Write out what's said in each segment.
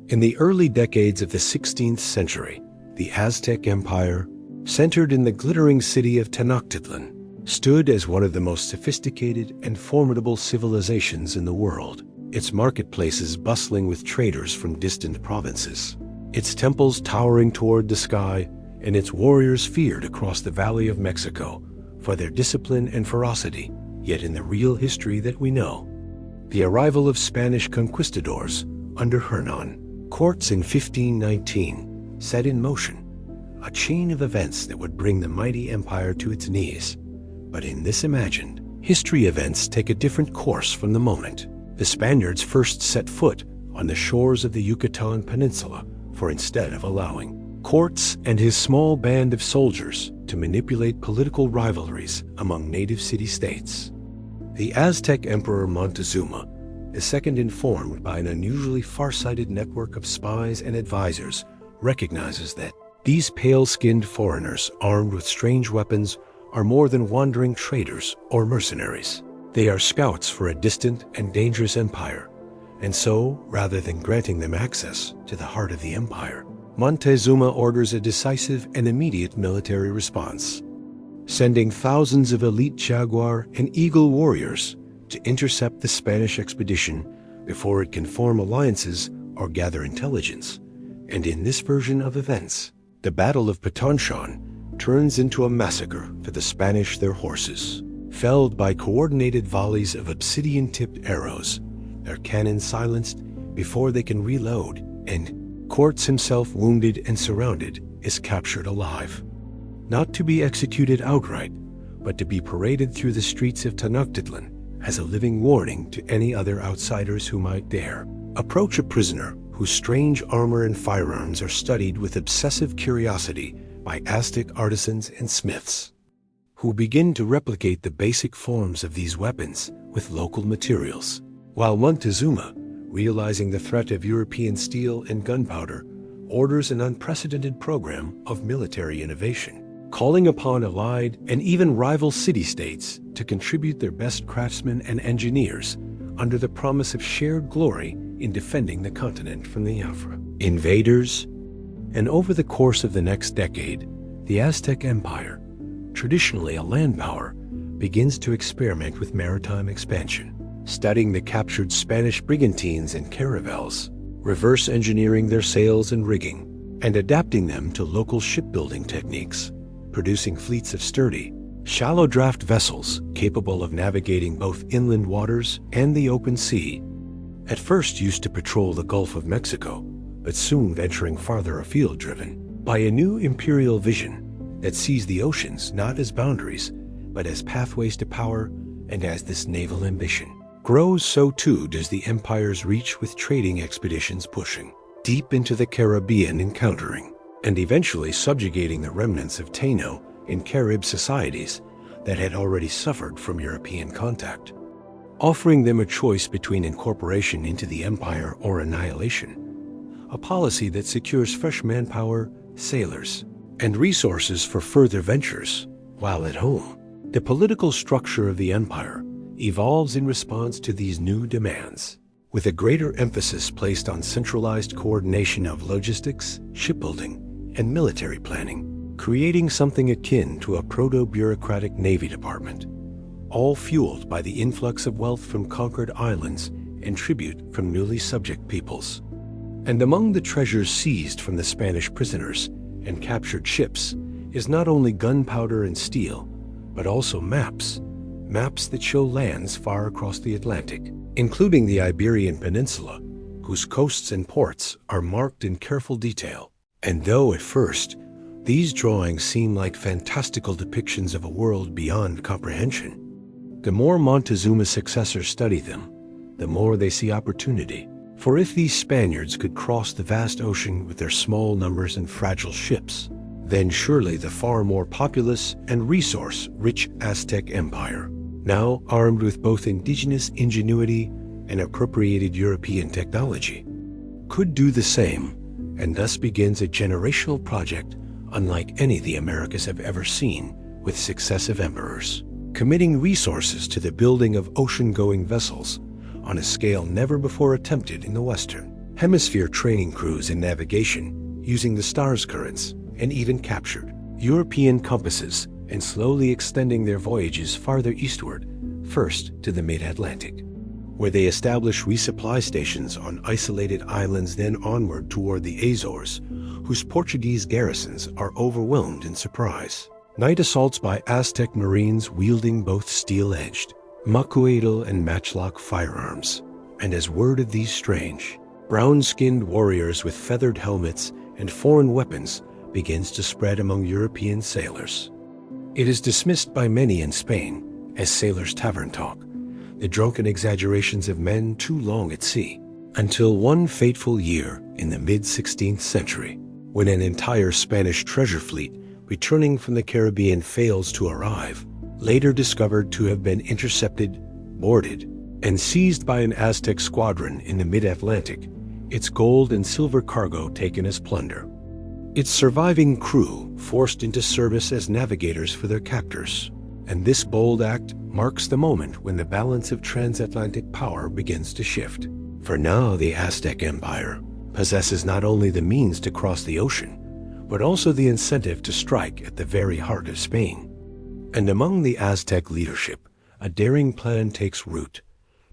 In the early decades of the 16th century, the Aztec Empire, centered in the glittering city of Tenochtitlan, stood as one of the most sophisticated and formidable civilizations in the world, its marketplaces bustling with traders from distant provinces, its temples towering toward the sky, and its warriors feared across the Valley of Mexico for their discipline and ferocity. Yet in the real history that we know, the arrival of Spanish conquistadors under Hernan, courts in 1519, set in motion a chain of events that would bring the mighty empire to its knees. But in this imagined history, events take a different course from the moment the Spaniards first set foot on the shores of the Yucatan Peninsula, for instead of allowing courts and his small band of soldiers to manipulate political rivalries among native city-states, the Aztec Emperor Montezuma, II, informed by an unusually far-sighted network of spies and advisors, recognizes that these pale-skinned foreigners armed with strange weapons are more than wandering traders or mercenaries. They are scouts for a distant and dangerous empire, and so, rather than granting them access to the heart of the empire, Montezuma orders a decisive and immediate military response, sending thousands of elite jaguar and eagle warriors to intercept the Spanish expedition before it can form alliances or gather intelligence. And in this version of events, the Battle of Patanchan turns into a massacre for the Spanish, their horses, felled by coordinated volleys of obsidian-tipped arrows, their cannon silenced before they can reload, and Cortes himself, wounded and surrounded, is captured alive. Not to be executed outright, but to be paraded through the streets of Tenochtitlan as a living warning to any other outsiders who might dare approach a prisoner whose strange armor and firearms are studied with obsessive curiosity by Aztec artisans and smiths, who begin to replicate the basic forms of these weapons with local materials, while Montezuma, realizing the threat of European steel and gunpowder, orders an unprecedented program of military innovation, calling upon allied and even rival city-states to contribute their best craftsmen and engineers under the promise of shared glory in defending the continent from the invaders. And over the course of the next decade, the Aztec Empire, traditionally a land power, begins to experiment with maritime expansion, studying the captured Spanish brigantines and caravels, reverse engineering their sails and rigging, and adapting them to local shipbuilding techniques, producing fleets of sturdy, shallow draft vessels capable of navigating both inland waters and the open sea, at first used to patrol the Gulf of Mexico, but soon venturing farther afield, driven by a new imperial vision that sees the oceans not as boundaries, but as pathways to power. And as this naval ambition grows, so too does the empire's reach, with trading expeditions pushing deep into the Caribbean, encountering and eventually subjugating the remnants of Taino in Carib societies that had already suffered from European contact, offering them a choice between incorporation into the empire or annihilation, a policy that secures fresh manpower, sailors, and resources for further ventures. While at home, the political structure of the empire evolves in response to these new demands, with a greater emphasis placed on centralized coordination of logistics, shipbuilding, and military planning, creating something akin to a proto-bureaucratic navy department, all fueled by the influx of wealth from conquered islands and tribute from newly subject peoples. And among the treasures seized from the Spanish prisoners and captured ships is not only gunpowder and steel, but also maps that show lands far across the Atlantic, including the Iberian Peninsula, whose coasts and ports are marked in careful detail. And though at first these drawings seem like fantastical depictions of a world beyond comprehension, the more Montezuma's successors study them, the more they see opportunity. For if these Spaniards could cross the vast ocean with their small numbers and fragile ships, then surely the far more populous and resource-rich Aztec Empire, now armed with both indigenous ingenuity and appropriated European technology, could do the same, and thus begins a generational project unlike any the Americas have ever seen, with successive emperors committing resources to the building of ocean-going vessels on a scale never before attempted in the Western hemisphere training crews in navigation using the stars' currents, and even captured European compasses and slowly extending their voyages farther eastward, first to the mid-Atlantic, where they established resupply stations on isolated islands, then onward toward the Azores, whose Portuguese garrisons are overwhelmed in surprise. Night assaults by Aztec marines wielding both steel-edged, macuetal and matchlock firearms, and as word of these strange, brown-skinned warriors with feathered helmets and foreign weapons begins to spread among European sailors. It is dismissed by many in Spain as sailors' tavern talk, the drunken exaggerations of men too long at sea, until one fateful year in the mid-16th century, when an entire Spanish treasure fleet returning from the Caribbean fails to arrive, later discovered to have been intercepted, boarded, and seized by an Aztec squadron in the mid-Atlantic, its gold and silver cargo taken as plunder. Its surviving crew forced into service as navigators for their captors. And this bold act marks the moment when the balance of transatlantic power begins to shift. For now, the Aztec Empire possesses not only the means to cross the ocean, but also the incentive to strike at the very heart of Spain. And among the Aztec leadership, a daring plan takes root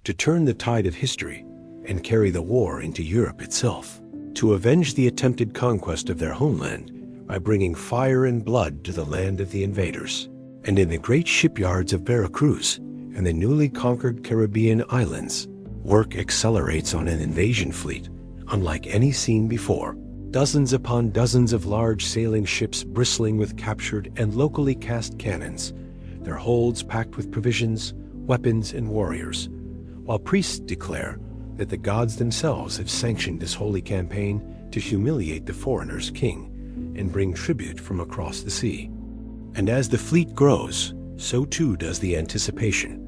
to turn the tide of history and carry the war into Europe itself, to avenge the attempted conquest of their homeland by bringing fire and blood to the land of the invaders. And in the great shipyards of Veracruz and the newly conquered Caribbean islands, work accelerates on an invasion fleet unlike any seen before. Dozens upon dozens of large sailing ships bristling with captured and locally cast cannons, their holds packed with provisions, weapons, and warriors, while priests declare that the gods themselves have sanctioned this holy campaign to humiliate the foreigner's king and bring tribute from across the sea. And as the fleet grows, so too does the anticipation,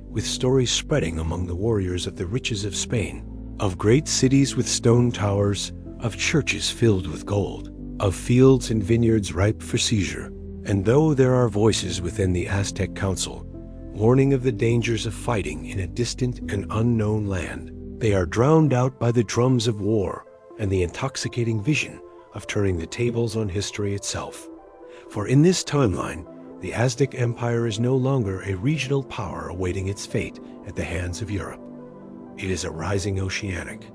with stories spreading among the warriors of the riches of Spain, of great cities with stone towers, of churches filled with gold, of fields and vineyards ripe for seizure. And though there are voices within the Aztec Council warning of the dangers of fighting in a distant and unknown land, they are drowned out by the drums of war and the intoxicating vision of turning the tables on history itself. For in this timeline, the Aztec Empire is no longer a regional power awaiting its fate at the hands of Europe. It is a rising oceanic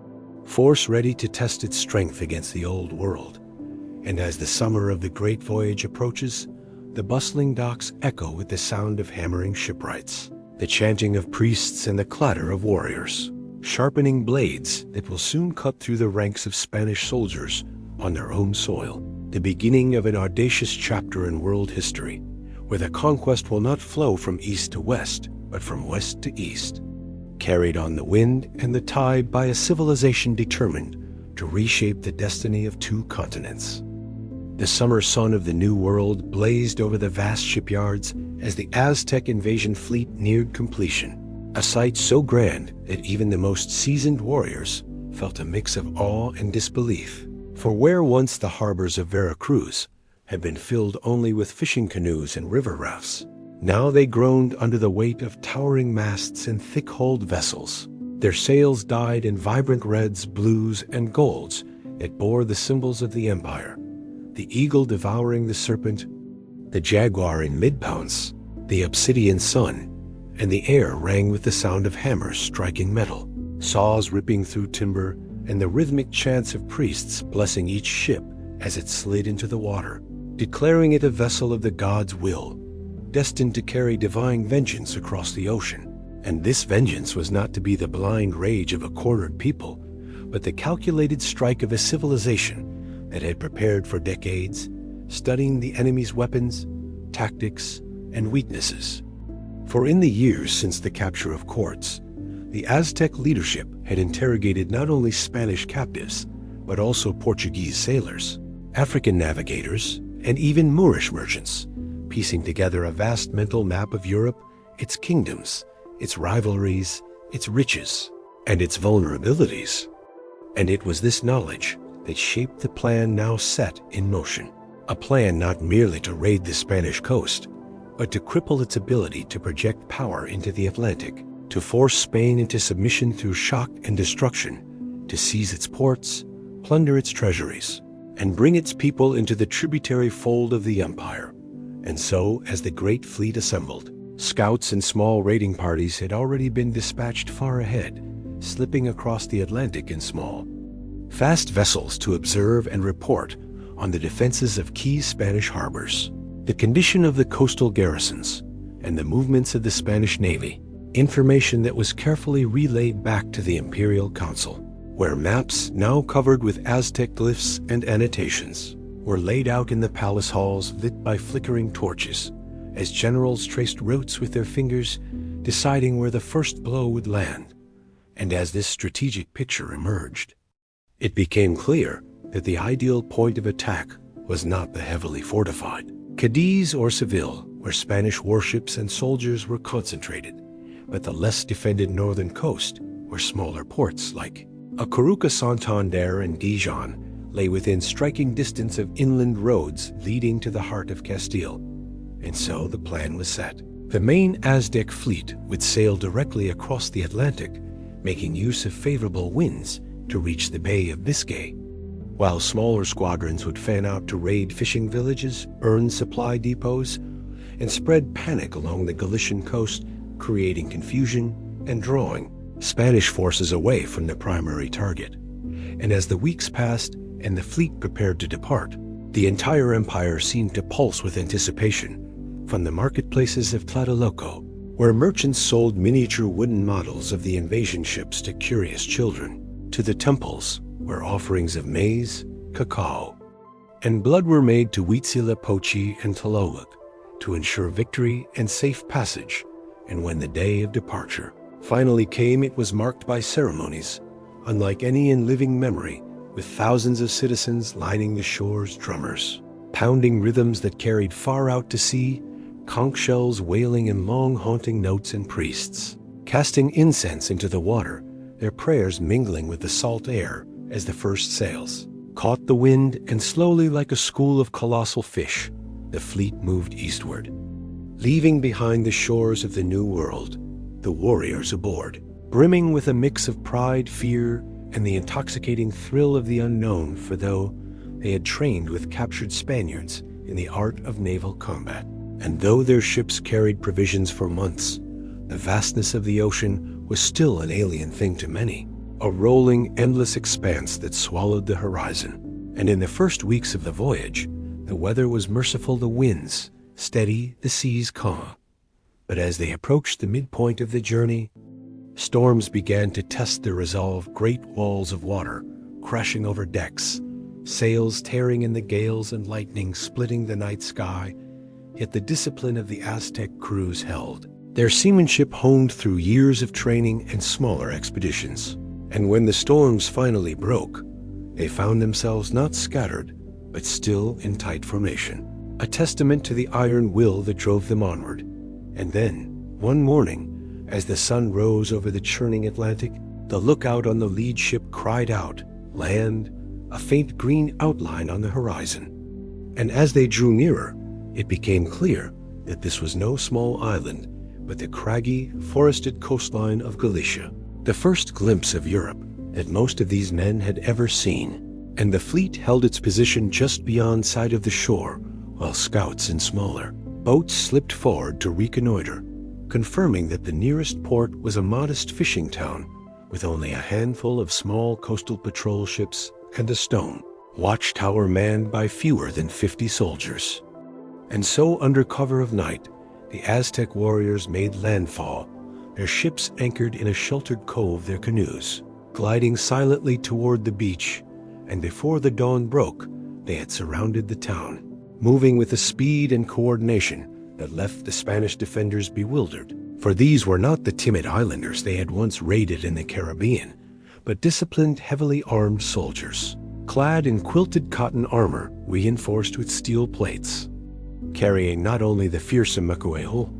force ready to test its strength against the old world. And as the summer of the Great Voyage approaches, the bustling docks echo with the sound of hammering shipwrights, the chanting of priests and the clatter of warriors, sharpening blades that will soon cut through the ranks of Spanish soldiers on their own soil. The beginning of an audacious chapter in world history, where the conquest will not flow from east to west, but from west to east, carried on the wind and the tide by a civilization determined to reshape the destiny of two continents. The summer sun of the New World blazed over the vast shipyards as the Aztec invasion fleet neared completion, a sight so grand that even the most seasoned warriors felt a mix of awe and disbelief. For where once the harbors of Veracruz had been filled only with fishing canoes and river rafts, now they groaned under the weight of towering masts and thick-hulled vessels, their sails dyed in vibrant reds, blues, and golds that bore the symbols of the empire: the eagle devouring the serpent, the jaguar in mid-pounce, the obsidian sun, and the air rang with the sound of hammers striking metal, saws ripping through timber, and the rhythmic chants of priests blessing each ship as it slid into the water, declaring it a vessel of the gods' will, destined to carry divine vengeance across the ocean. And this vengeance was not to be the blind rage of a cornered people, but the calculated strike of a civilization that had prepared for decades, studying the enemy's weapons, tactics, and weaknesses. For in the years since the capture of Cortes, the Aztec leadership had interrogated not only Spanish captives, but also Portuguese sailors, African navigators, and even Moorish merchants, piecing together a vast mental map of Europe, its kingdoms, its rivalries, its riches, and its vulnerabilities. And it was this knowledge that shaped the plan now set in motion. A plan not merely to raid the Spanish coast, but to cripple its ability to project power into the Atlantic, to force Spain into submission through shock and destruction, to seize its ports, plunder its treasuries, and bring its people into the tributary fold of the empire. And so, as the great fleet assembled, scouts and small raiding parties had already been dispatched far ahead, slipping across the Atlantic in small, fast vessels to observe and report on the defenses of key Spanish harbors, the condition of the coastal garrisons, and the movements of the Spanish Navy, information that was carefully relayed back to the Imperial Council, where maps, now covered with Aztec glyphs and annotations, were laid out in the palace halls lit by flickering torches, as generals traced routes with their fingers, deciding where the first blow would land. And as this strategic picture emerged, it became clear that the ideal point of attack was not the heavily fortified Cadiz or Seville, where Spanish warships and soldiers were concentrated, but the less defended northern coast, where smaller ports like Acuruca, Santander, and Dijon lay within striking distance of inland roads leading to the heart of Castile. And so the plan was set. The main Aztec fleet would sail directly across the Atlantic, making use of favorable winds to reach the Bay of Biscay, while smaller squadrons would fan out to raid fishing villages, earn supply depots, and spread panic along the Galician coast, creating confusion and drawing Spanish forces away from the primary target. And as the weeks passed and the fleet prepared to depart, the entire empire seemed to pulse with anticipation, from the marketplaces of Tlatelolco, where merchants sold miniature wooden models of the invasion ships to curious children, to the temples, where offerings of maize, cacao, and blood were made to Huitzilopochtli and Tlaloc to ensure victory and safe passage. And when the day of departure finally came, it was marked by ceremonies unlike any in living memory, with thousands of citizens lining the shores, drummers pounding rhythms that carried far out to sea, conch shells wailing in long haunting notes, and priests casting incense into the water, their prayers mingling with the salt air as the first sails caught the wind, and slowly, like a school of colossal fish, the fleet moved eastward, leaving behind the shores of the New World, the warriors aboard, brimming with a mix of pride, fear, and the intoxicating thrill of the unknown, for though they had trained with captured Spaniards in the art of naval combat, and though their ships carried provisions for months, the vastness of the ocean was still an alien thing to many, a rolling, endless expanse that swallowed the horizon. And in the first weeks of the voyage, the weather was merciful, the winds steady, the seas calm. But as they approached the midpoint of the journey, storms began to test their resolve, great walls of water crashing over decks, sails tearing in the gales, and lightning splitting the night sky. Yet the discipline of the Aztec crews held, their seamanship honed through years of training and smaller expeditions. And when the storms finally broke, they found themselves not scattered, but still in tight formation, a testament to the iron will that drove them onward. And then, one morning, as the sun rose over the churning Atlantic, the lookout on the lead ship cried out, "Land!" a faint green outline on the horizon. And as they drew nearer, it became clear that this was no small island, but the craggy, forested coastline of Galicia, the first glimpse of Europe that most of these men had ever seen. And the fleet held its position just beyond sight of the shore, while scouts in smaller boats slipped forward to reconnoiter, confirming that the nearest port was a modest fishing town with only a handful of small coastal patrol ships and a stone watchtower manned by fewer than 50 soldiers. And so, under cover of night, the Aztec warriors made landfall, their ships anchored in a sheltered cove, their canoes gliding silently toward the beach, and before the dawn broke, they had surrounded the town, moving with a speed and coordination that left the Spanish defenders bewildered. For these were not the timid islanders they had once raided in the Caribbean, but disciplined, heavily armed soldiers, clad in quilted cotton armor reinforced with steel plates, carrying not only the fearsome macuejo,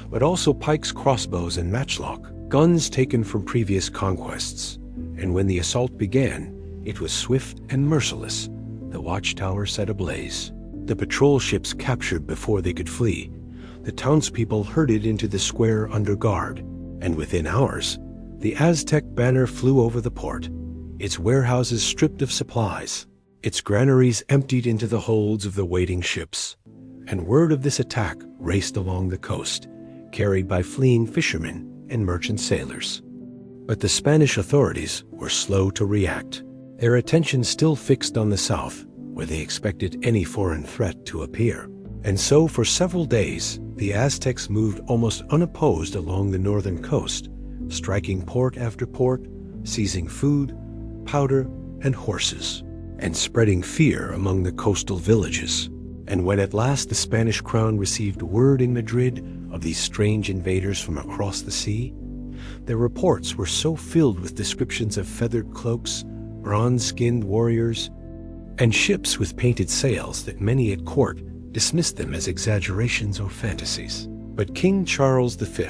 but also pikes, crossbows, and matchlock, guns taken from previous conquests. And when the assault began, it was swift and merciless, the watchtower set ablaze, the patrol ships captured before they could flee, the townspeople herded into the square under guard, and within hours, the Aztec banner flew over the port, its warehouses stripped of supplies, its granaries emptied into the holds of the waiting ships. And word of this attack raced along the coast, carried by fleeing fishermen and merchant sailors. But the Spanish authorities were slow to react, their attention still fixed on the south, where they expected any foreign threat to appear. And so for several days, the Aztecs moved almost unopposed along the northern coast, striking port after port, seizing food, powder, and horses, and spreading fear among the coastal villages. And when at last the Spanish crown received word in Madrid of these strange invaders from across the sea, their reports were so filled with descriptions of feathered cloaks, bronze-skinned warriors, and ships with painted sails that many at court dismissed them as exaggerations or fantasies. But King Charles V,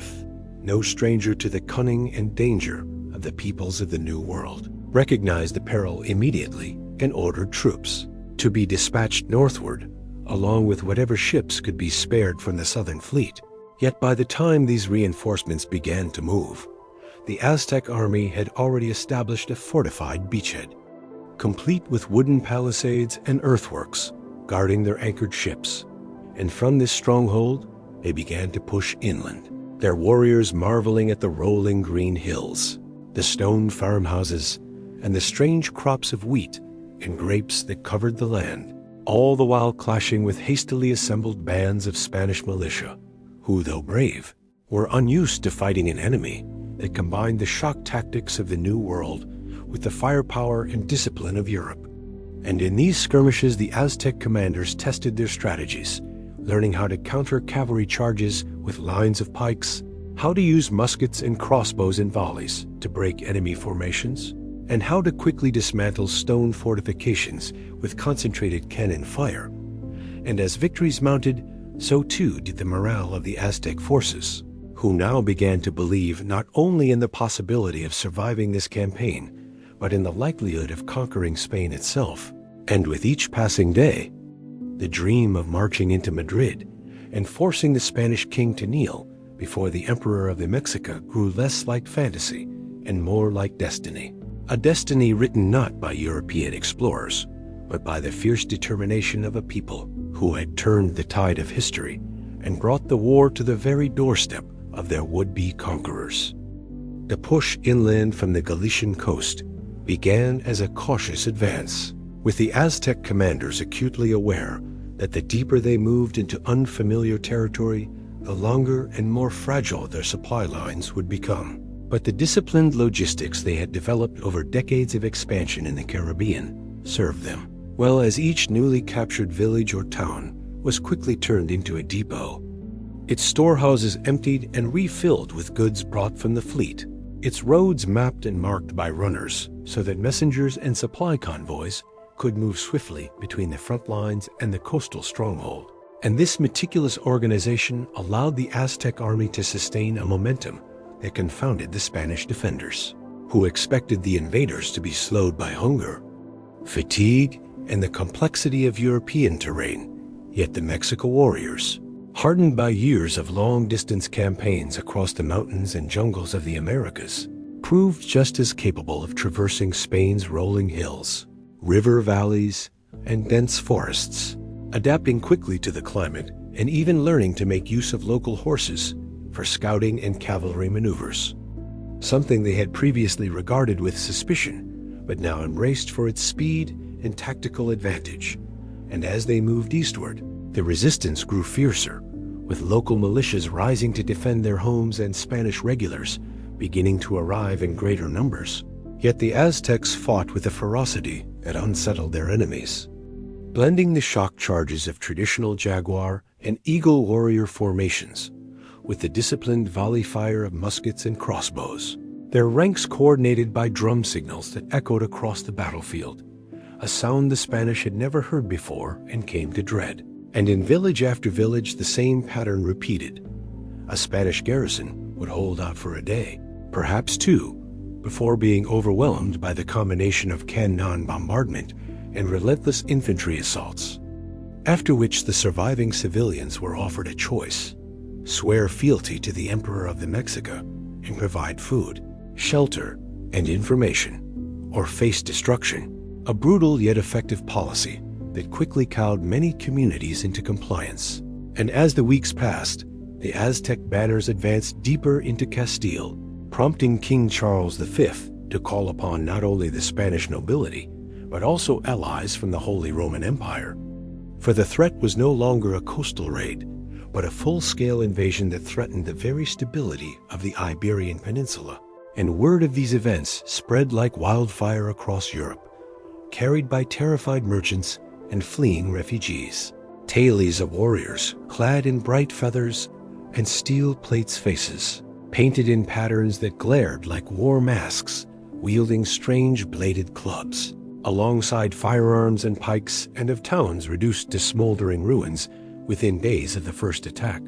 no stranger to the cunning and danger of the peoples of the New World, recognized the peril immediately and ordered troops to be dispatched northward, along with whatever ships could be spared from the southern fleet. Yet by the time these reinforcements began to move, the Aztec army had already established a fortified beachhead, complete with wooden palisades and earthworks guarding their anchored ships. And from this stronghold, they began to push inland, their warriors marveling at the rolling green hills, the stone farmhouses, and the strange crops of wheat and grapes that covered the land, all the while clashing with hastily assembled bands of Spanish militia, who, though brave, were unused to fighting an enemy that combined the shock tactics of the New World with the firepower and discipline of Europe. And in these skirmishes, the Aztec commanders tested their strategies, learning how to counter cavalry charges with lines of pikes, how to use muskets and crossbows in volleys to break enemy formations, and how to quickly dismantle stone fortifications with concentrated cannon fire. And as victories mounted, so too did the morale of the Aztec forces, who now began to believe not only in the possibility of surviving this campaign, but in the likelihood of conquering Spain itself. And with each passing day, the dream of marching into Madrid and forcing the Spanish king to kneel before the Emperor of the Mexica grew less like fantasy and more like destiny. A destiny written not by European explorers, but by the fierce determination of a people who had turned the tide of history and brought the war to the very doorstep of their would-be conquerors. The push inland from the Galician coast began as a cautious advance, with the Aztec commanders acutely aware that the deeper they moved into unfamiliar territory, the longer and more fragile their supply lines would become. But the disciplined logistics they had developed over decades of expansion in the Caribbean served them well, as each newly captured village or town was quickly turned into a depot, its storehouses emptied and refilled with goods brought from the fleet, its roads mapped and marked by runners so that messengers and supply convoys could move swiftly between the front lines and the coastal stronghold. And this meticulous organization allowed the Aztec army to sustain a momentum that confounded the Spanish defenders, who expected the invaders to be slowed by hunger, fatigue, and the complexity of European terrain. Yet the Mexican warriors, hardened by years of long-distance campaigns across the mountains and jungles of the Americas, proved just as capable of traversing Spain's rolling hills, river valleys, and dense forests, adapting quickly to the climate and even learning to make use of local horses for scouting and cavalry maneuvers, something they had previously regarded with suspicion, but now embraced for its speed and tactical advantage. And as they moved eastward, the resistance grew fiercer, with local militias rising to defend their homes and Spanish regulars beginning to arrive in greater numbers. Yet the Aztecs fought with a ferocity that unsettled their enemies, blending the shock charges of traditional jaguar and eagle warrior formations with the disciplined volley fire of muskets and crossbows, their ranks coordinated by drum signals that echoed across the battlefield, a sound the Spanish had never heard before and came to dread. And in village after village, the same pattern repeated. A Spanish garrison would hold out for a day, perhaps two, before being overwhelmed by the combination of cannon bombardment and relentless infantry assaults, after which the surviving civilians were offered a choice: swear fealty to the Emperor of the Mexica and provide food, shelter, and information, or face destruction, a brutal yet effective policy that quickly cowed many communities into compliance. And as the weeks passed, the Aztec banners advanced deeper into Castile, prompting King Charles V to call upon not only the Spanish nobility, but also allies from the Holy Roman Empire. For the threat was no longer a coastal raid, but a full-scale invasion that threatened the very stability of the Iberian Peninsula. And word of these events spread like wildfire across Europe, carried by terrified merchants and fleeing refugees. Tales of warriors clad in bright feathers and steel plates faces, painted in patterns that glared like war masks, wielding strange bladed clubs, alongside firearms and pikes, and of towns reduced to smoldering ruins within days of the first attack.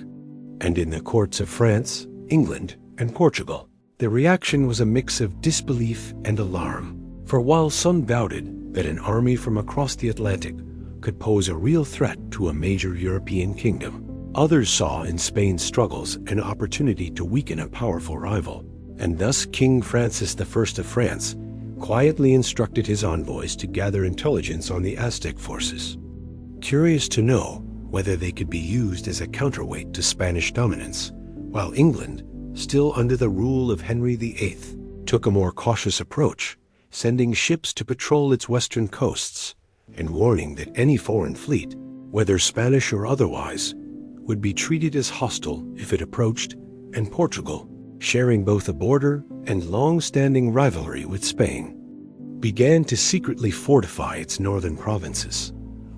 And in the courts of France, England, and Portugal, the reaction was a mix of disbelief and alarm. For while some doubted that an army from across the Atlantic could pose a real threat to a major European kingdom, others saw in Spain's struggles an opportunity to weaken a powerful rival. And thus King Francis I of France quietly instructed his envoys to gather intelligence on the Aztec forces, curious to know whether they could be used as a counterweight to Spanish dominance, while England, still under the rule of Henry VIII, took a more cautious approach, sending ships to patrol its western coasts and warning that any foreign fleet, whether Spanish or otherwise, would be treated as hostile if it approached. And Portugal, sharing both a border and long-standing rivalry with Spain, began to secretly fortify its northern provinces,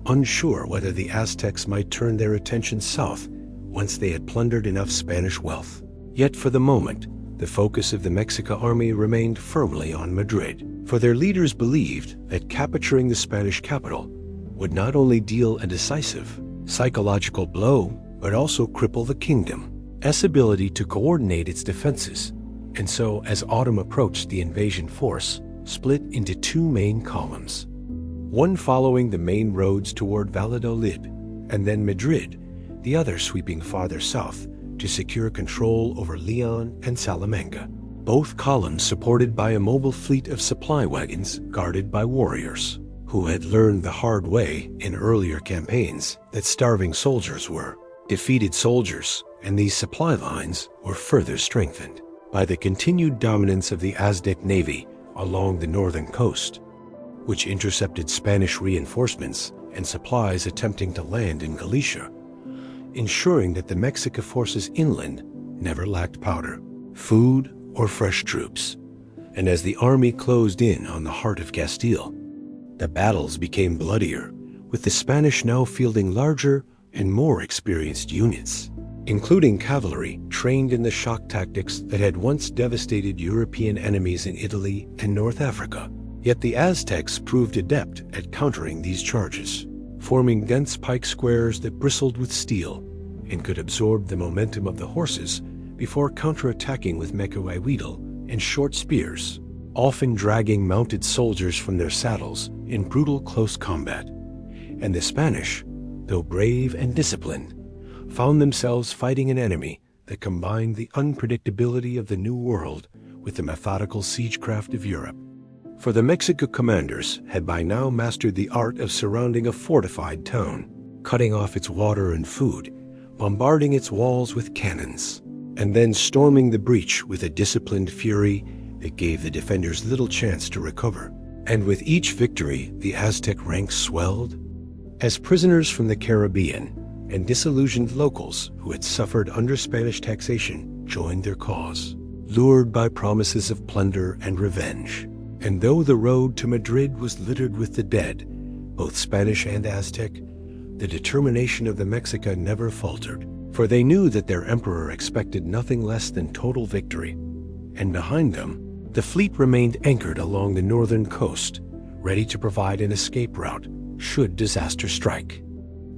unsure whether the Aztecs might turn their attention south once they had plundered enough Spanish wealth. Yet for the moment, the focus of the Mexican army remained firmly on Madrid, for their leaders believed that capturing the Spanish capital would not only deal a decisive psychological blow, but also cripple the kingdom's ability to coordinate its defenses. And so, as autumn approached, the invasion force split into two main columns, one following the main roads toward Valladolid and then Madrid, the other sweeping farther south to secure control over Leon and Salamanca. Both columns supported by a mobile fleet of supply wagons guarded by warriors who had learned the hard way in earlier campaigns that starving soldiers were defeated soldiers, and these supply lines were further strengthened by the continued dominance of the Aztec navy along the northern coast, which intercepted Spanish reinforcements and supplies attempting to land in Galicia, ensuring that the Mexican forces inland never lacked powder, food, or fresh troops. And as the army closed in on the heart of Castile, the battles became bloodier, with the Spanish now fielding larger and more experienced units, including cavalry trained in the shock tactics that had once devastated European enemies in Italy and North Africa. Yet the Aztecs proved adept at countering these charges, forming dense pike squares that bristled with steel and could absorb the momentum of the horses before counterattacking with mecahuehuitl and short spears, often dragging mounted soldiers from their saddles in brutal close combat. And the Spanish, though brave and disciplined, found themselves fighting an enemy that combined the unpredictability of the New World with the methodical siegecraft of Europe. For the Mexican commanders had by now mastered the art of surrounding a fortified town, cutting off its water and food, bombarding its walls with cannons, and then storming the breach with a disciplined fury that gave the defenders little chance to recover. And with each victory, the Aztec ranks swelled, as prisoners from the Caribbean and disillusioned locals who had suffered under Spanish taxation joined their cause, lured by promises of plunder and revenge. And though the road to Madrid was littered with the dead, both Spanish and Aztec, the determination of the Mexican never faltered, for they knew that their emperor expected nothing less than total victory. And behind them, the fleet remained anchored along the northern coast, ready to provide an escape route should disaster strike,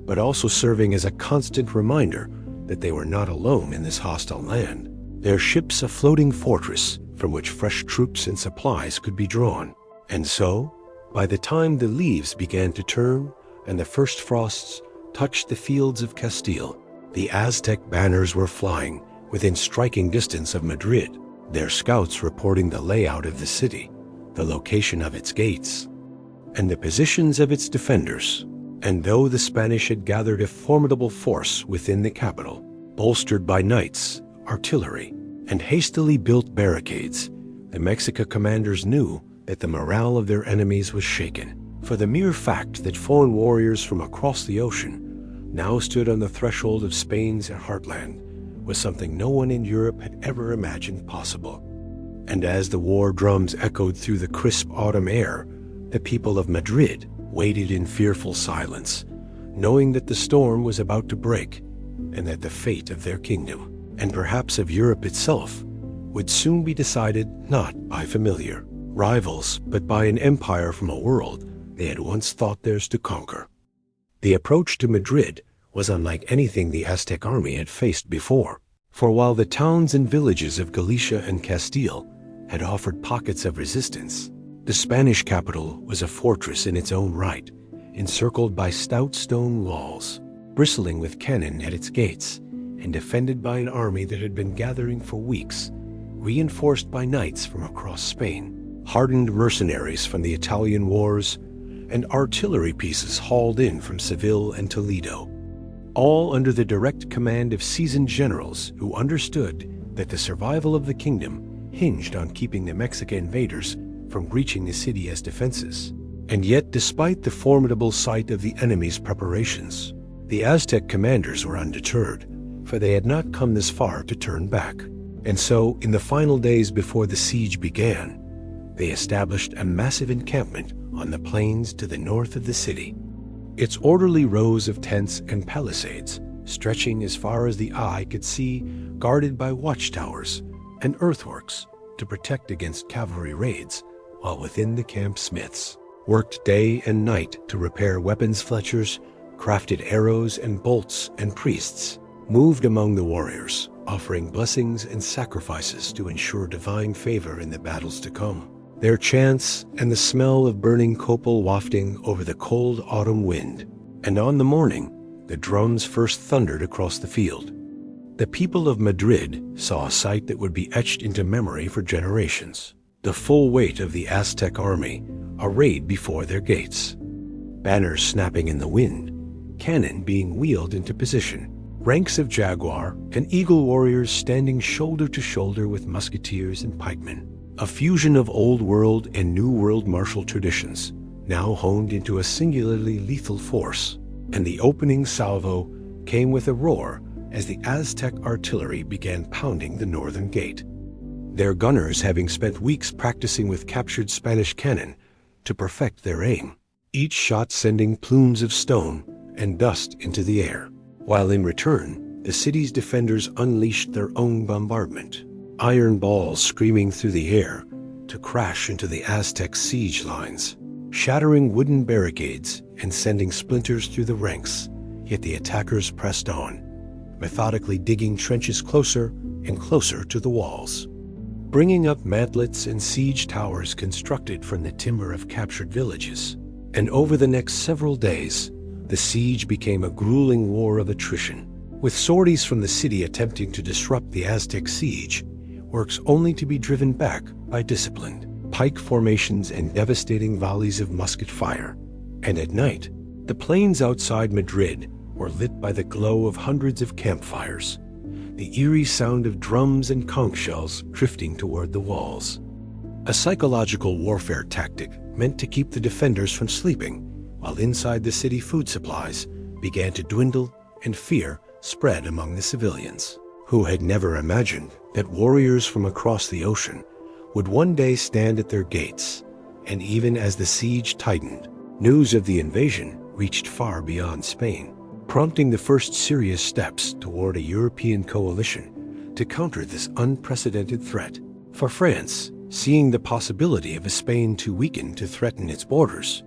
but also serving as a constant reminder that they were not alone in this hostile land, their ships a floating fortress from which fresh troops and supplies could be drawn. And so, by the time the leaves began to turn and the first frosts touched the fields of Castile, the Aztec banners were flying within striking distance of Madrid, their scouts reporting the layout of the city, the location of its gates, and the positions of its defenders. And though the Spanish had gathered a formidable force within the capital, bolstered by knights, artillery, and hastily built barricades, the Mexica commanders knew that the morale of their enemies was shaken. For the mere fact that foreign warriors from across the ocean now stood on the threshold of Spain's heartland was something no one in Europe had ever imagined possible. And as the war drums echoed through the crisp autumn air, the people of Madrid waited in fearful silence, knowing that the storm was about to break and that the fate of their kingdom, and perhaps of Europe itself, would soon be decided not by familiar rivals, but by an empire from a world they had once thought theirs to conquer. The approach to Madrid was unlike anything the Aztec army had faced before, for while the towns and villages of Galicia and Castile had offered pockets of resistance, the Spanish capital was a fortress in its own right, encircled by stout stone walls, bristling with cannon at its gates, and defended by an army that had been gathering for weeks, reinforced by knights from across Spain, hardened mercenaries from the Italian wars, and artillery pieces hauled in from Seville and Toledo, all under the direct command of seasoned generals who understood that the survival of the kingdom hinged on keeping the Mexican invaders from breaching the city as defenses. And yet, despite the formidable sight of the enemy's preparations, the Aztec commanders were undeterred, for they had not come this far to turn back. And so, in the final days before the siege began, they established a massive encampment on the plains to the north of the city. Its orderly rows of tents and palisades, stretching as far as the eye could see, guarded by watchtowers and earthworks to protect against cavalry raids, while within the camp smiths worked day and night to repair weapons fletchers, crafted arrows and bolts, and priests moved among the warriors, offering blessings and sacrifices to ensure divine favor in the battles to come. Their chants and the smell of burning copal wafting over the cold autumn wind, and on the morning, the drums first thundered across the field. The people of Madrid saw a sight that would be etched into memory for generations: the full weight of the Aztec army arrayed before their gates, banners snapping in the wind, cannon being wheeled into position, ranks of jaguar and eagle warriors standing shoulder to shoulder with musketeers and pikemen, a fusion of old world and new world martial traditions, now honed into a singularly lethal force. And the opening salvo came with a roar as the Aztec artillery began pounding the northern gate, their gunners having spent weeks practicing with captured Spanish cannon to perfect their aim, each shot sending plumes of stone and dust into the air, while in return, the city's defenders unleashed their own bombardment, iron balls screaming through the air to crash into the Aztec siege lines, shattering wooden barricades and sending splinters through the ranks. Yet the attackers pressed on, methodically digging trenches closer and closer to the walls, bringing up mantlets and siege towers constructed from the timber of captured villages. And over the next several days, the siege became a grueling war of attrition, with sorties from the city attempting to disrupt the Aztec siege, works only to be driven back by disciplined pike formations and devastating volleys of musket fire. And at night, the plains outside Madrid were lit by the glow of hundreds of campfires, the eerie sound of drums and conch shells drifting toward the walls. A psychological warfare tactic meant to keep the defenders from sleeping, while inside the city food supplies began to dwindle and fear spread among the civilians, who had never imagined that warriors from across the ocean would one day stand at their gates. And even as the siege tightened, news of the invasion reached far beyond Spain, prompting the first serious steps toward a European coalition to counter this unprecedented threat. For France, seeing the possibility of a Spain too weakened to threaten its borders,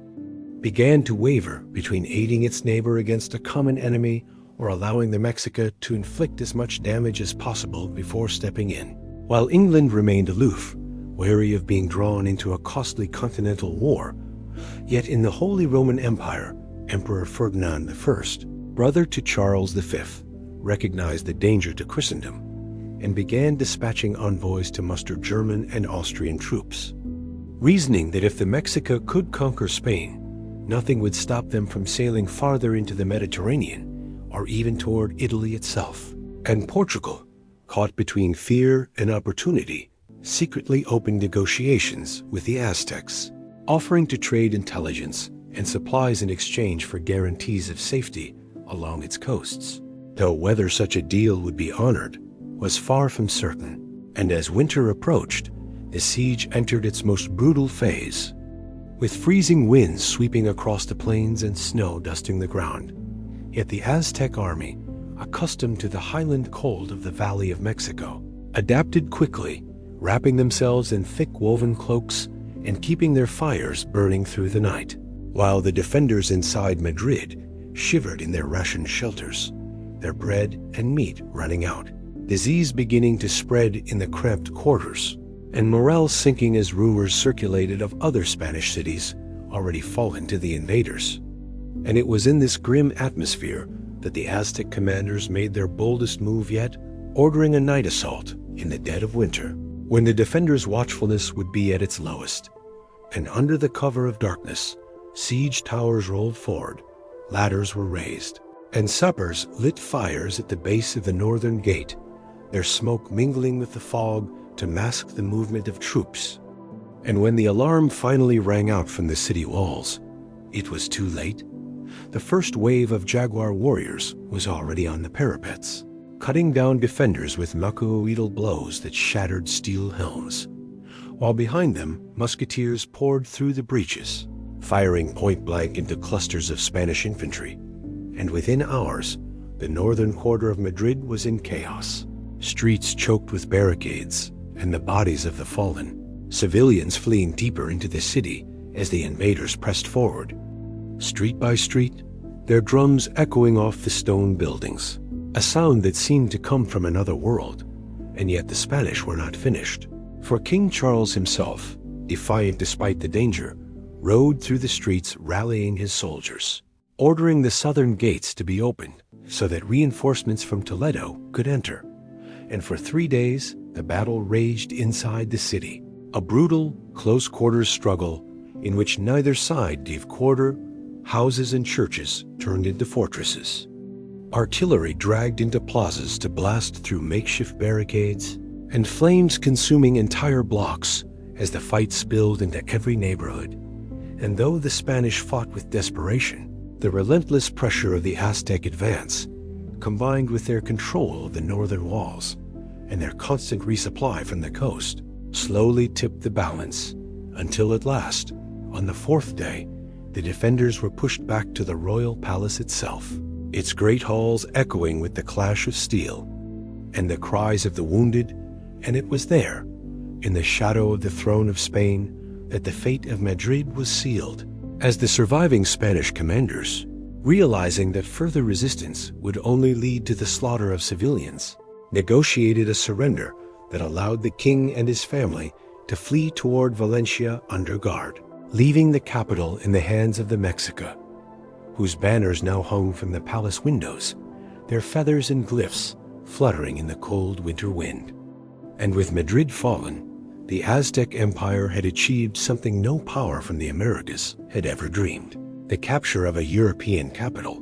began to waver between aiding its neighbor against a common enemy or allowing the Mexica to inflict as much damage as possible before stepping in. While England remained aloof, wary of being drawn into a costly continental war, yet in the Holy Roman Empire, Emperor Ferdinand I, brother to Charles V, recognized the danger to Christendom and began dispatching envoys to muster German and Austrian troops. reasoning that if the Mexica could conquer Spain, nothing would stop them from sailing farther into the Mediterranean or even toward Italy itself. And Portugal, caught between fear and opportunity, secretly opened negotiations with the Aztecs, offering to trade intelligence and supplies in exchange for guarantees of safety along its coasts. Though whether such a deal would be honored was far from certain, and as winter approached, the siege entered its most brutal phase, with freezing winds sweeping across the plains and snow dusting the ground. Yet the Aztec army, accustomed to the highland cold of the Valley of Mexico, adapted quickly, wrapping themselves in thick woven cloaks and keeping their fires burning through the night, while the defenders inside Madrid shivered in their rationed shelters, their bread and meat running out, disease beginning to spread in the cramped quarters, and morale sinking as rumors circulated of other Spanish cities already fallen to the invaders. And it was in this grim atmosphere that the Aztec commanders made their boldest move yet, ordering a night assault in the dead of winter, when the defenders' watchfulness would be at its lowest. And under the cover of darkness, siege towers rolled forward, ladders were raised, and sappers lit fires at the base of the northern gate, their smoke mingling with the fog to mask the movement of troops. And when the alarm finally rang out from the city walls, it was too late. The first wave of jaguar warriors was already on the parapets, cutting down defenders with macoidal blows that shattered steel helms, while behind them musketeers poured through the breaches, firing point-blank into clusters of Spanish infantry. And within hours, the northern quarter of Madrid was in chaos, streets choked with barricades and the bodies of the fallen, civilians fleeing deeper into the city as the invaders pressed forward. Street by street, their drums echoing off the stone buildings, a sound that seemed to come from another world. And yet the Spanish were not finished, for King Charles himself, defiant despite the danger, rode through the streets rallying his soldiers, ordering the southern gates to be opened so that reinforcements from Toledo could enter. And for 3 days, the battle raged inside the city, a brutal, close-quarters struggle in which neither side gave quarter. Houses and churches turned into fortresses. Artillery dragged into plazas to blast through makeshift barricades, and flames consuming entire blocks as the fight spilled into every neighborhood. And though the Spanish fought with desperation, the relentless pressure of the Aztec advance, combined with their control of the northern walls and their constant resupply from the coast, slowly tipped the balance, until at last, on the 4th day, the defenders were pushed back to the royal palace itself, its great halls echoing with the clash of steel and the cries of the wounded. And it was there, in the shadow of the throne of Spain, that the fate of Madrid was sealed, as the surviving Spanish commanders, realizing that further resistance would only lead to the slaughter of civilians, negotiated a surrender that allowed the king and his family to flee toward Valencia under guard, leaving the capital in the hands of the Mexica, whose banners now hung from the palace windows, their feathers and glyphs fluttering in the cold winter wind. And with Madrid fallen, the Aztec Empire had achieved something no power from the Americas had ever dreamed: the capture of a European capital,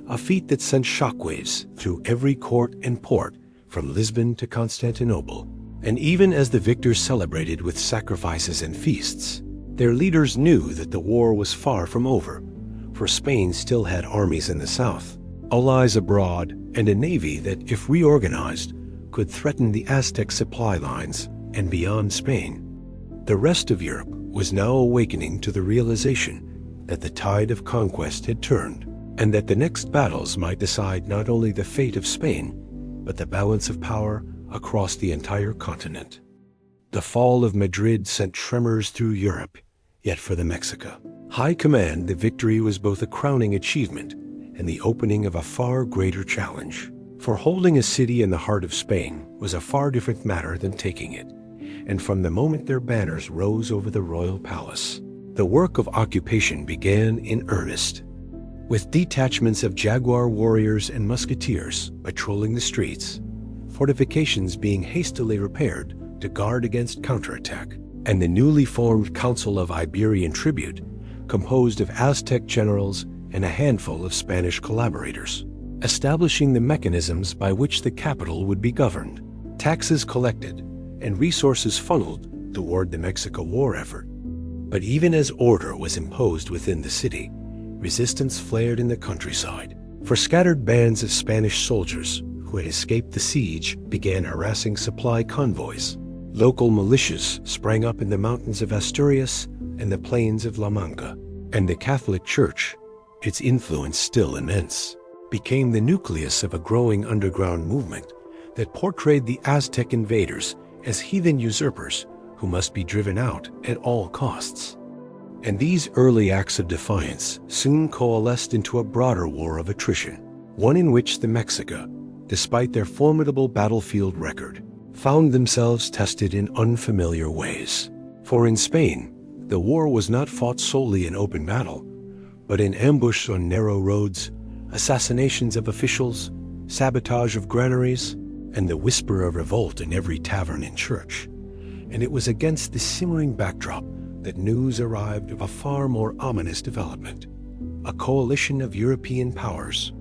a feat that sent shockwaves through every court and port from Lisbon to Constantinople. And even as the victors celebrated with sacrifices and feasts, their leaders knew that the war was far from over, for Spain still had armies in the south, allies abroad, and a navy that, if reorganized, could threaten the Aztec supply lines and beyond Spain. The rest of Europe was now awakening to the realization that the tide of conquest had turned, and that the next battles might decide not only the fate of Spain, but the balance of power across the entire continent. The fall of Madrid sent tremors through Europe, yet for the Mexica High Command, the victory was both a crowning achievement and the opening of a far greater challenge. For holding a city in the heart of Spain was a far different matter than taking it, and from the moment their banners rose over the royal palace, the work of occupation began in earnest. With detachments of jaguar warriors and musketeers patrolling the streets, fortifications being hastily repaired to guard against counterattack, and the newly formed Council of Iberian Tribute, composed of Aztec generals and a handful of Spanish collaborators, establishing the mechanisms by which the capital would be governed, taxes collected, and resources funneled toward the Mexico War effort. But even as order was imposed within the city, resistance flared in the countryside, for scattered bands of Spanish soldiers who had escaped the siege began harassing supply convoys. Local militias sprang up in the mountains of Asturias and the plains of La Manga, and the Catholic Church, its influence still immense, became the nucleus of a growing underground movement that portrayed the Aztec invaders as heathen usurpers who must be driven out at all costs. And these early acts of defiance soon coalesced into a broader war of attrition, one in which the Mexica, despite their formidable battlefield record, found themselves tested in unfamiliar ways. For in Spain, the war was not fought solely in open battle, but in ambush on narrow roads, assassinations of officials, sabotage of granaries, and the whisper of revolt in every tavern and church. And it was against this simmering backdrop that news arrived of a far more ominous development. A coalition of European powers,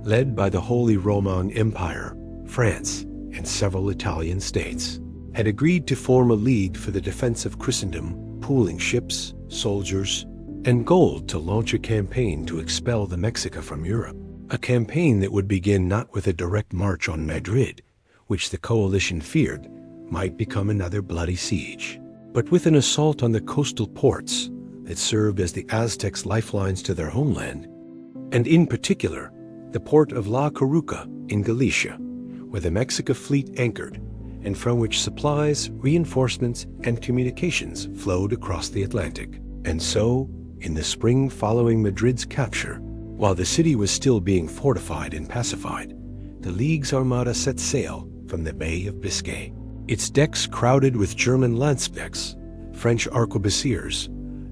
led by the Holy Roman Empire, France, and several Italian states, had agreed to form a league for the defense of Christendom, pooling ships, soldiers, and gold to launch a campaign to expel the Mexica from Europe. A campaign that would begin not with a direct march on Madrid, which the coalition feared might become another bloody siege, but with an assault on the coastal ports that served as the Aztecs' lifelines to their homeland, and in particular, the port of La Coruca in Galicia, where the Mexica fleet anchored, and from which supplies, reinforcements, and communications flowed across the Atlantic. And so, in the spring following Madrid's capture, while the city was still being fortified and pacified, the League's armada set sail from the Bay of Biscay, its decks crowded with German Landspecs, French arquebusiers,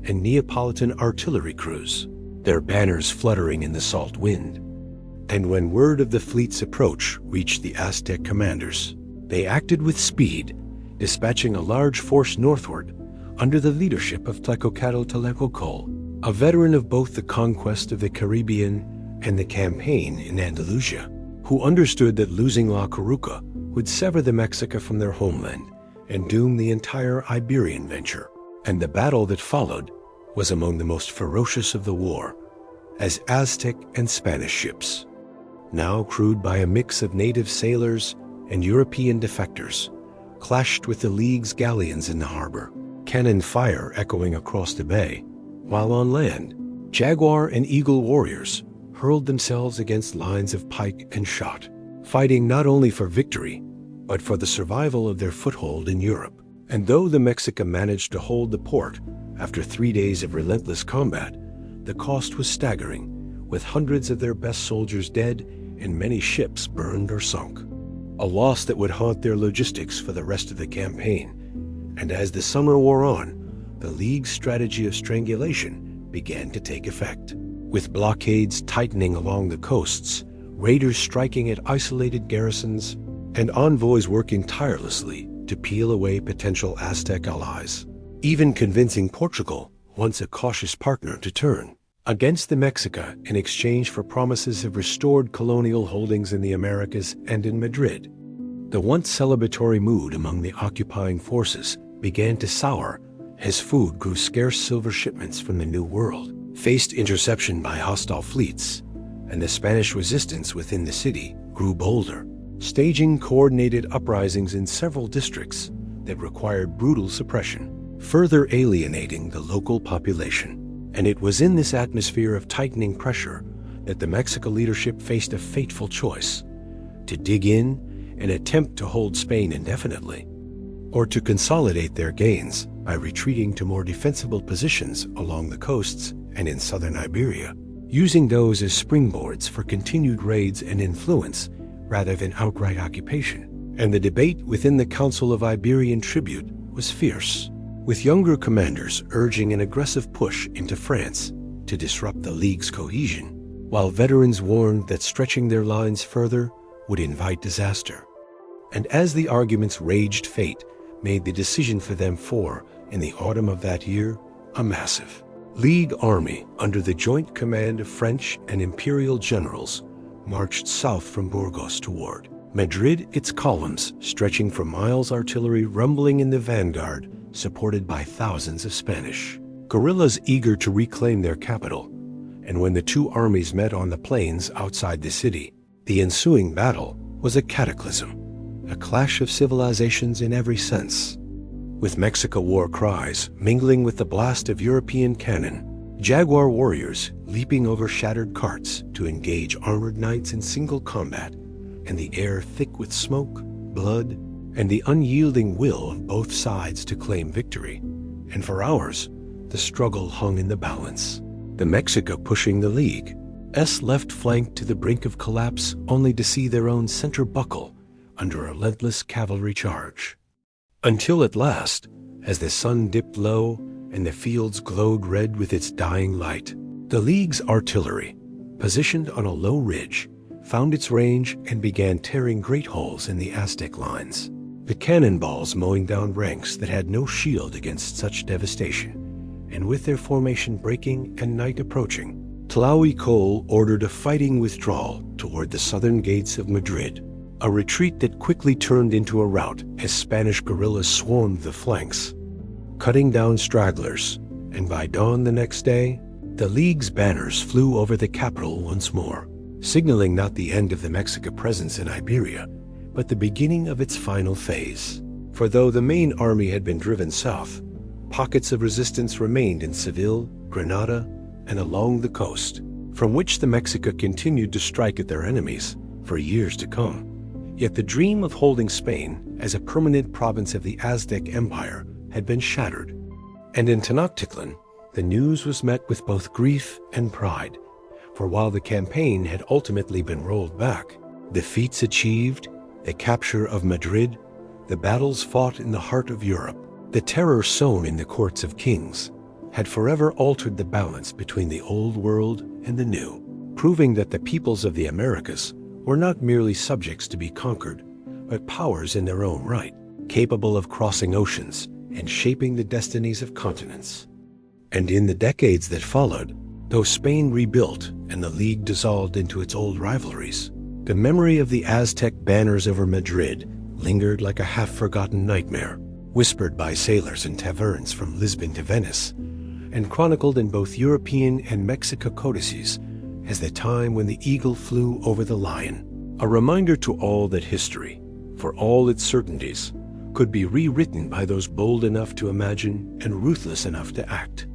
and Neapolitan artillery crews, their banners fluttering in the salt wind. And when word of the fleet's approach reached the Aztec commanders, they acted with speed, dispatching a large force northward under the leadership of Tlacocatl, a veteran of both the conquest of the Caribbean and the campaign in Andalusia, who understood that losing La Coruca would sever the Mexica from their homeland and doom the entire Iberian venture. And the battle that followed was among the most ferocious of the war, as Aztec and Spanish ships, now crewed by a mix of native sailors and European defectors, clashed with the League's galleons in the harbor, cannon fire echoing across the bay, while on land, jaguar and eagle warriors hurled themselves against lines of pike and shot, fighting not only for victory, but for the survival of their foothold in Europe. And though the Mexica managed to hold the port after 3 days of relentless combat, the cost was staggering, with hundreds of their best soldiers dead and many ships burned or sunk, a loss that would haunt their logistics for the rest of the campaign. And as the summer wore on, the League's strategy of strangulation began to take effect, with blockades tightening along the coasts, raiders striking at isolated garrisons, and envoys working tirelessly to peel away potential Aztec allies, even convincing Portugal, once a cautious partner, to turn against the Mexica in exchange for promises of restored colonial holdings in the Americas and in Madrid. The once celebratory mood among the occupying forces began to sour as food grew scarce. Silver shipments from the New World faced interception by hostile fleets, and the Spanish resistance within the city grew bolder, staging coordinated uprisings in several districts that required brutal suppression, further alienating the local population. And it was in this atmosphere of tightening pressure that the Mexico leadership faced a fateful choice: to dig in and attempt to hold Spain indefinitely, or to consolidate their gains by retreating to more defensible positions along the coasts and in southern Iberia, using those as springboards for continued raids and influence rather than outright occupation. And the debate within the Council of Iberian Tribute was fierce, with younger commanders urging an aggressive push into France to disrupt the League's cohesion, while veterans warned that stretching their lines further would invite disaster. And as the arguments raged, fate made the decision for them 4 In the autumn of that year, a massive League army under the joint command of French and Imperial generals marched south from Burgos toward Madrid, its columns stretching for miles, artillery rumbling in the vanguard, supported by thousands of Spanish guerrillas eager to reclaim their capital. And when the two armies met on the plains outside the city, the ensuing battle was a cataclysm, a clash of civilizations in every sense. With Mexico war cries mingling with the blast of European cannon, jaguar warriors leaping over shattered carts to engage armored knights in single combat, and the air thick with smoke, blood, and the unyielding will of both sides to claim victory. And for hours, the struggle hung in the balance. The Mexico pushing the League's left flank to the brink of collapse, only to see their own center buckle under a relentless cavalry charge. Until at last, as the sun dipped low and the fields glowed red with its dying light, the League's artillery, positioned on a low ridge, found its range and began tearing great holes in the Aztec lines, the cannonballs mowing down ranks that had no shield against such devastation. And with their formation breaking and night approaching, Tlahuicol ordered a fighting withdrawal toward the southern gates of Madrid, a retreat that quickly turned into a rout as Spanish guerrillas swarmed the flanks, cutting down stragglers. And by dawn the next day, the League's banners flew over the capital once more, signaling not the end of the Mexican presence in Iberia, but the beginning of its final phase. For though the main army had been driven south, pockets of resistance remained in Seville, Granada, and along the coast, from which the Mexica continued to strike at their enemies for years to come. Yet the dream of holding Spain as a permanent province of the Aztec Empire had been shattered. And in Tenochtitlan, the news was met with both grief and pride. For while the campaign had ultimately been rolled back, the feats achieved, the capture of Madrid, the battles fought in the heart of Europe, the terror sown in the courts of kings, had forever altered the balance between the old world and the new, proving that the peoples of the Americas were not merely subjects to be conquered, but powers in their own right, capable of crossing oceans and shaping the destinies of continents. And in the decades that followed, though Spain rebuilt and the League dissolved into its old rivalries, the memory of the Aztec banners over Madrid lingered like a half-forgotten nightmare, whispered by sailors in taverns from Lisbon to Venice, and chronicled in both European and Mexican codices as the time when the eagle flew over the lion, a reminder to all that history, for all its certainties, could be rewritten by those bold enough to imagine and ruthless enough to act.